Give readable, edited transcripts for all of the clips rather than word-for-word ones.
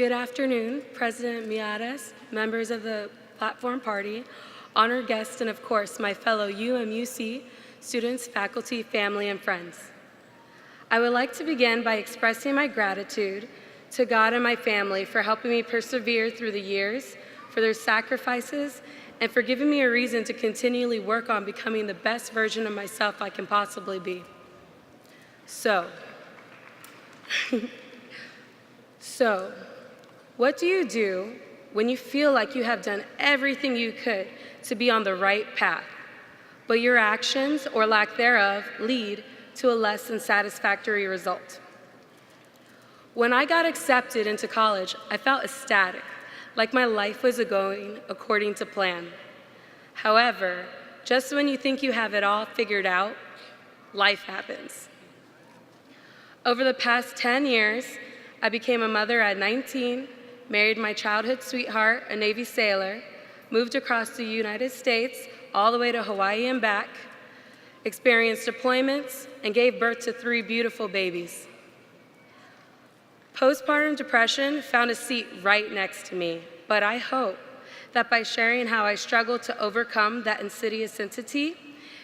Good afternoon, President Miares, members of the Platform Party, honored guests, and of course, my fellow UMUC students, faculty, family, and friends. I would like to begin by expressing my gratitude to God and my family for helping me persevere through the years, for their sacrifices, and for giving me a reason to continually work on becoming the best version of myself I can possibly be. So, what do you do when you feel like you have done everything you could to be on the right path, but your actions or lack thereof lead to a less than satisfactory result? When I got accepted into college, I felt ecstatic, like my life was going according to plan. However, just when you think you have it all figured out, life happens. Over the past 10 years, I became a mother at 19, married my childhood sweetheart, a Navy sailor, moved across the United States, all the way to Hawaii and back, experienced deployments, and gave birth to 3 beautiful babies. Postpartum depression found a seat right next to me, but I hope that by sharing how I struggled to overcome that insidious entity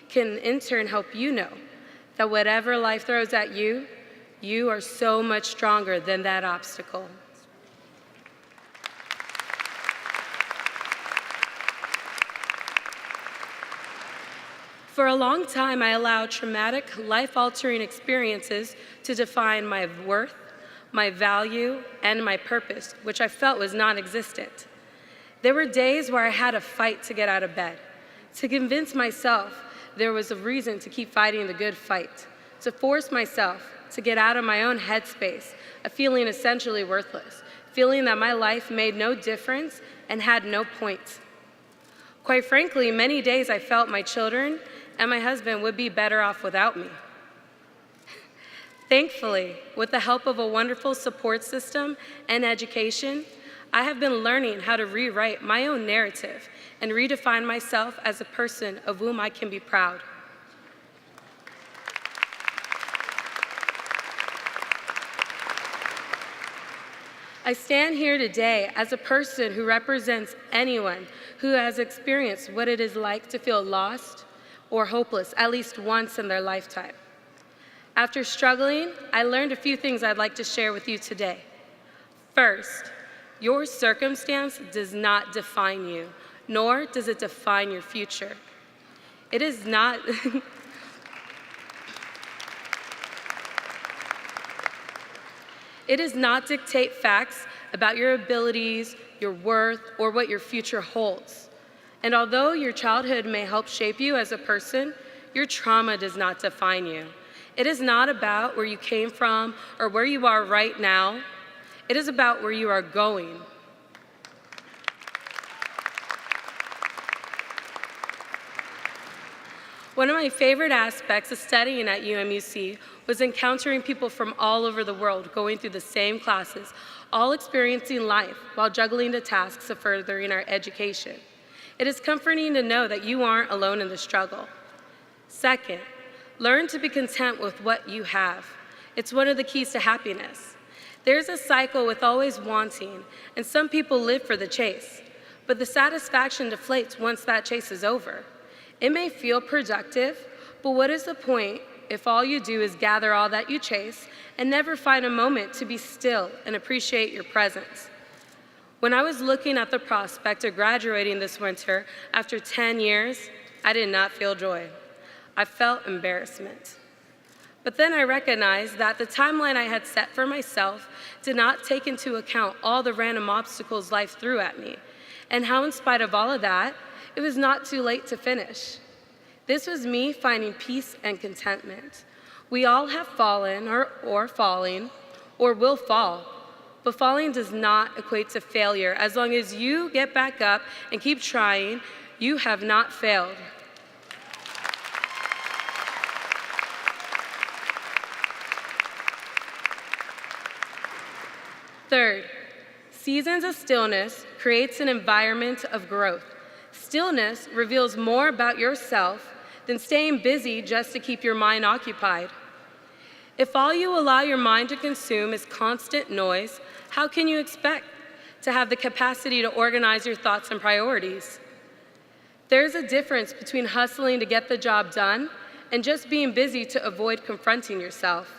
can in turn help you know that whatever life throws at you, you are so much stronger than that obstacle. For a long time, I allowed traumatic, life-altering experiences to define my worth, my value, and my purpose, which I felt was non-existent. There were days where I had to fight to get out of bed, to convince myself there was a reason to keep fighting the good fight, to force myself to get out of my own headspace of feeling essentially worthless, feeling that my life made no difference and had no point. Quite frankly, many days I felt my children and my husband would be better off without me. Thankfully, with the help of a wonderful support system and education, I have been learning how to rewrite my own narrative and redefine myself as a person of whom I can be proud. I stand here today as a person who represents anyone who has experienced what it is like to feel lost or hopeless at least once in their lifetime. After struggling, I learned a few things I'd like to share with you today. First, your circumstance does not define you, nor does it define your future. It is not It does not dictate facts about your abilities, your worth, or what your future holds. And although your childhood may help shape you as a person, your trauma does not define you. It is not about where you came from or where you are right now. It is about where you are going. One of my favorite aspects of studying at UMUC was encountering people from all over the world going through the same classes, all experiencing life while juggling the tasks of furthering our education. It is comforting to know that you aren't alone in the struggle. Second, learn to be content with what you have. It's one of the keys to happiness. There's a cycle with always wanting, and some people live for the chase, but the satisfaction deflates once that chase is over. It may feel productive, but what is the point if all you do is gather all that you chase and never find a moment to be still and appreciate your presence? When I was looking at the prospect of graduating this winter after 10 years, I did not feel joy. I felt embarrassment. But then I recognized that the timeline I had set for myself did not take into account all the random obstacles life threw at me, and how in spite of all of that, it was not too late to finish. This was me finding peace and contentment. We all have fallen or falling or will fall, but falling does not equate to failure. As long as you get back up and keep trying, you have not failed. Third, seasons of stillness creates an environment of growth. Stillness reveals more about yourself than staying busy just to keep your mind occupied. If all you allow your mind to consume is constant noise, how can you expect to have the capacity to organize your thoughts and priorities? There's a difference between hustling to get the job done and just being busy to avoid confronting yourself.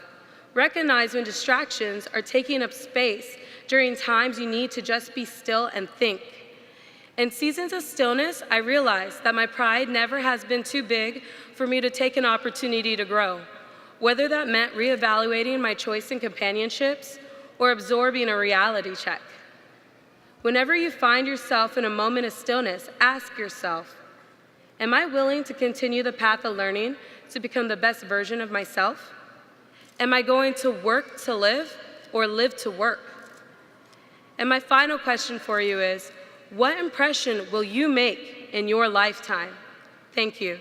Recognize when distractions are taking up space during times you need to just be still and think. In seasons of stillness, I realized that my pride never has been too big for me to take an opportunity to grow, whether that meant reevaluating my choice in companionships or absorbing a reality check. Whenever you find yourself in a moment of stillness, ask yourself, am I willing to continue the path of learning to become the best version of myself? Am I going to work to live or live to work? And my final question for you is, what impression will you make in your lifetime? Thank you.